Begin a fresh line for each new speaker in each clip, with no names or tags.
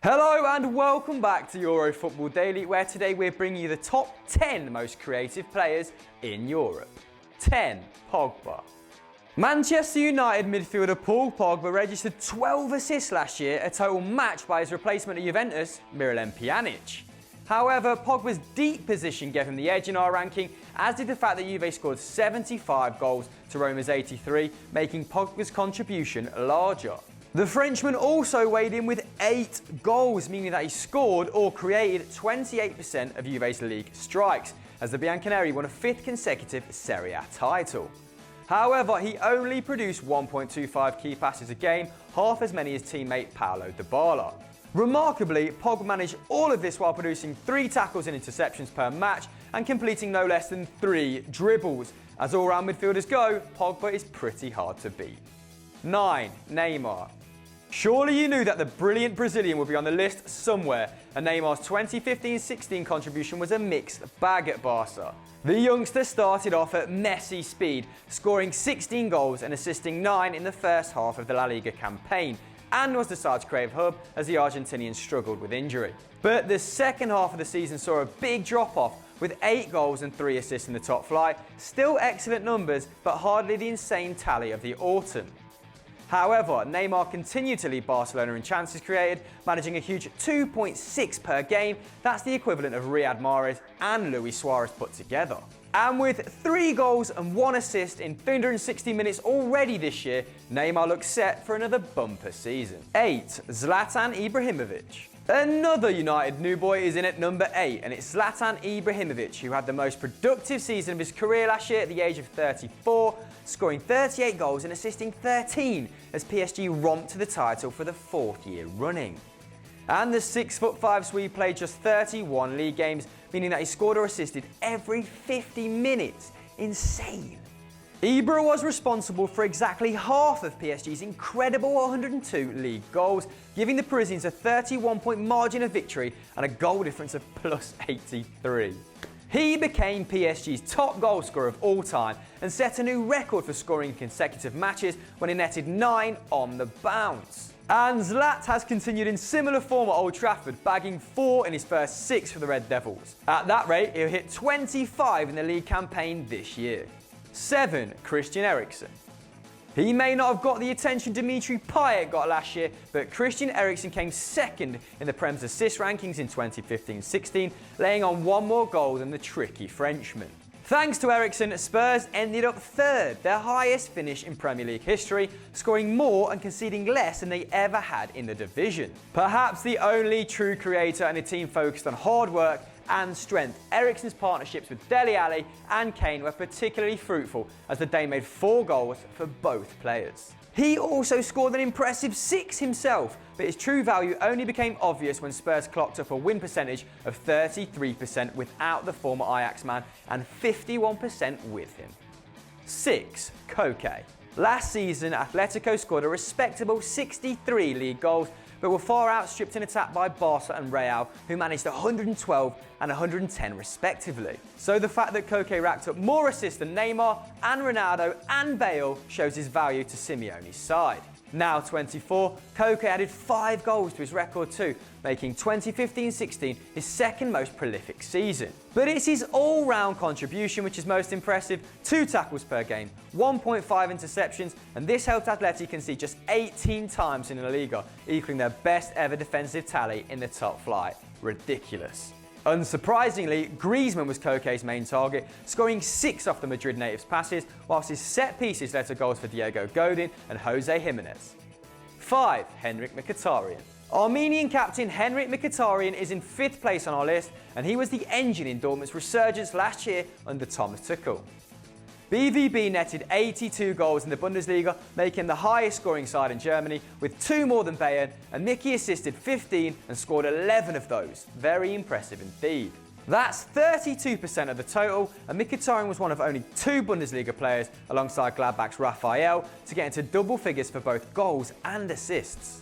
Hello and welcome back to Euro Football Daily, where today we're bringing you the top 10 most creative players in Europe. 10. Pogba. Manchester United midfielder Paul Pogba registered 12 assists last year, a total matched by his replacement at Juventus, Miralem Pjanic. However, Pogba's deep position gave him the edge in our ranking, as did the fact that Juve scored 75 goals to Roma's 83, making Pogba's contribution larger. The Frenchman also weighed in with 8 goals, meaning that he scored or created 28% of Juve's league strikes, as the Bianconeri won a 5th consecutive Serie A title. However, he only produced 1.25 key passes a game, half as many as teammate Paulo Dybala. Remarkably, Pogba managed all of this while producing 3 tackles and interceptions per match and completing no less than 3 dribbles. As all-round midfielders go, Pogba is pretty hard to beat. 9. Neymar. Surely you knew that the brilliant Brazilian would be on the list somewhere, and Neymar's 2015-16 contribution was a mixed bag at Barca. The youngster started off at Messi speed, scoring 16 goals and assisting 9 in the first half of the La Liga campaign, and was the side's creative hub as the Argentinian struggled with injury. But the second half of the season saw a big drop-off, with 8 goals and 3 assists in the top flight, still excellent numbers, but hardly the insane tally of the autumn. However, Neymar continued to lead Barcelona in chances created, managing a huge 2.6 per game. That's the equivalent of Riyad Mahrez and Luis Suarez put together. And with 3 goals and 1 assist in 360 minutes already this year, Neymar looks set for another bumper season. 8. Zlatan Ibrahimovic. Another United new boy is in at number 8, and it's Zlatan Ibrahimovic, who had the most productive season of his career last year at the age of 34, scoring 38 goals and assisting 13 as PSG romped to the title for the 4th year running. And the 6'5" Swede played just 31 league games, meaning that he scored or assisted every 50 minutes. Insane. Ibra was responsible for exactly half of PSG's incredible 102 league goals, giving the Parisians a 31-point margin of victory and a goal difference of plus 83. He became PSG's top goal scorer of all time and set a new record for scoring in consecutive matches when he netted 9 on the bounce. And Zlat has continued in similar form at Old Trafford, bagging 4 in his first 6 for the Red Devils. At that rate, he'll hit 25 in the league campaign this year. 7. Christian Eriksen. He may not have got the attention Dimitri Payet got last year, but Christian Eriksen came second in the Prem's assist rankings in 2015-16, laying on 1 more goal than the tricky Frenchman. Thanks to Eriksen, Spurs ended up 3rd, their highest finish in Premier League history, scoring more and conceding less than they ever had in the division. Perhaps the only true creator and a team focused on hard work and strength, Eriksen's partnerships with Dele Alli and Kane were particularly fruitful, as the Dane made 4 goals for both players. He also scored an impressive 6 himself, but his true value only became obvious when Spurs clocked up a win percentage of 33% without the former Ajax man and 51% with him. 6. Koke. Last season, Atletico scored a respectable 63 league goals, but were far outstripped in attack by Barca and Real, who managed 112 and 110 respectively. So the fact that Koke racked up more assists than Neymar and Ronaldo and Bale shows his value to Simeone's side. Now 24, Koke added 5 goals to his record too, making 2015-16 his second most prolific season. But it's his all-round contribution which is most impressive: 2 tackles per game, 1.5 interceptions, and this helped Atleti concede just 18 times in La Liga, equaling their best ever defensive tally in the top flight. Ridiculous. Unsurprisingly, Griezmann was Koke's main target, scoring 6 off the Madrid native's passes, whilst his set pieces led to goals for Diego Godin and Jose Jimenez. 5. Henrik Mkhitaryan. Armenian captain Henrik Mkhitaryan is in 5th place on our list, and he was the engine in Dortmund's resurgence last year under Thomas Tuchel. BVB netted 82 goals in the Bundesliga, making him the highest scoring side in Germany, with 2 more than Bayern, and Mickey assisted 15 and scored 11 of those. Very impressive indeed. That's 32% of the total, and Mkhitaryan was one of only 2 Bundesliga players, alongside Gladbach's Raphael, to get into double figures for both goals and assists.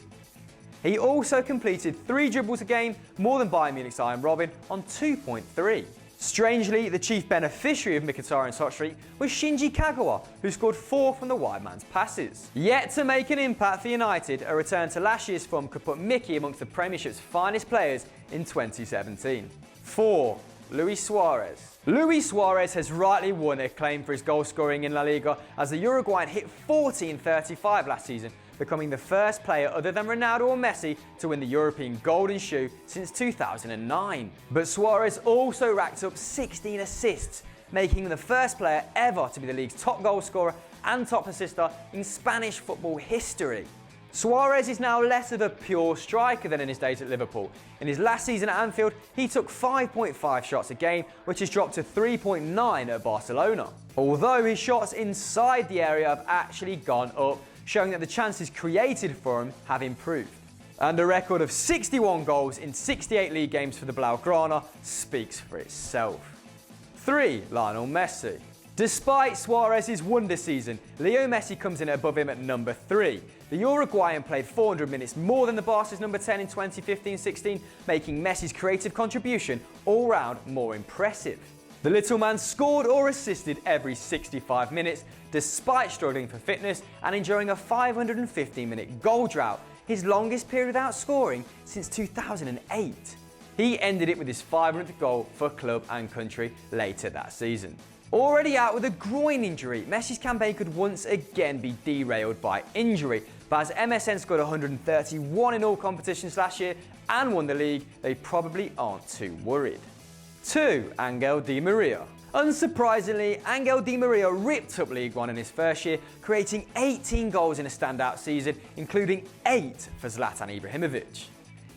He also completed 3 dribbles a game, more than Bayern Munich's Iron Robin, on 2.3. Strangely, the chief beneficiary of Mkhitaryan's hot streak was Shinji Kagawa, who scored 4 from the wide man's passes. Yet to make an impact for United, a return to last year's form could put Mickey amongst the Premiership's finest players in 2017. 4. Luis Suarez. Luis Suarez has rightly won acclaim for his goal scoring in La Liga, as the Uruguayan hit 40 in 35 last season, becoming the first player other than Ronaldo or Messi to win the European Golden Shoe since 2009. But Suarez also racked up 16 assists, making him the first player ever to be the league's top goal scorer and top assister in Spanish football history. Suarez is now less of a pure striker than in his days at Liverpool. In his last season at Anfield, he took 5.5 shots a game, which has dropped to 3.9 at Barcelona. Although his shots inside the area have actually gone up, showing that the chances created for him have improved. And a record of 61 goals in 68 league games for the Blaugrana speaks for itself. 3. Lionel Messi. Despite Suarez's wonder season, Leo Messi comes in above him at number 3. The Uruguayan played 400 minutes more than the Barca's number 10 in 2015-16, making Messi's creative contribution all round more impressive. The little man scored or assisted every 65 minutes, despite struggling for fitness and enduring a 515-minute goal drought, his longest period without scoring since 2008. He ended it with his 500th goal for club and country later that season. Already out with a groin injury, Messi's campaign could once again be derailed by injury, but as MSN scored 131 in all competitions last year and won the league, they probably aren't too worried. 2. Angel Di Maria. Unsurprisingly, Angel Di Maria ripped up League One in his first year, creating 18 goals in a standout season, including 8 for Zlatan Ibrahimovic.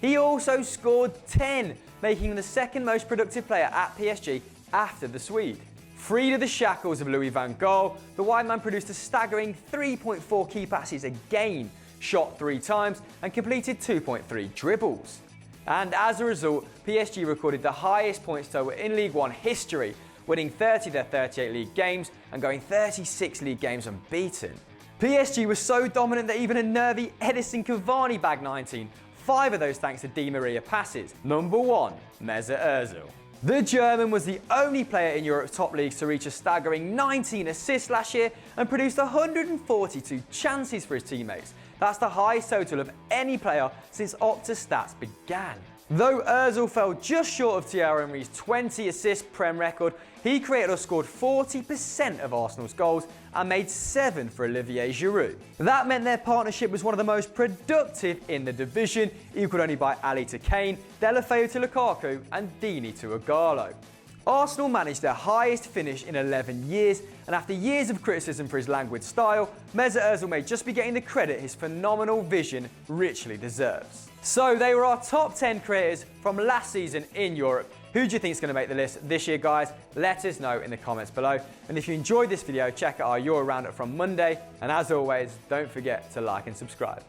He also scored 10, making him the second most productive player at PSG after the Swede. Freed of the shackles of Louis van Gaal, the wide man produced a staggering 3.4 key passes a game, shot 3 times and completed 2.3 dribbles. And as a result, PSG recorded the highest points total in League One history, winning 30 of their 38 league games and going 36 league games unbeaten. PSG was so dominant that even a nervy Edison Cavani bagged 19, 5 of those thanks to Di Maria passes. Number 1. Meza Ozil. The German was the only player in Europe's top leagues to reach a staggering 19 assists last year and produced 142 chances for his teammates. That's the highest total of any player since Opta Stats began. Though Ozil fell just short of Thierry Henry's 20 assist Prem record, he created or scored 40% of Arsenal's goals and made 7 for Olivier Giroud. That meant their partnership was one of the most productive in the division, equalled only by Ali to Kane, Deulofeu to Lukaku and Dini to Ighalo. Arsenal managed their highest finish in 11 years, and after years of criticism for his languid style, Meza Ozil may just be getting the credit his phenomenal vision richly deserves. So they were our top 10 creators from last season in Europe. Who do you think is going to make the list this year, guys? Let us know in the comments below. And if you enjoyed this video, check out our Euro Roundup from Monday. And as always, don't forget to like and subscribe.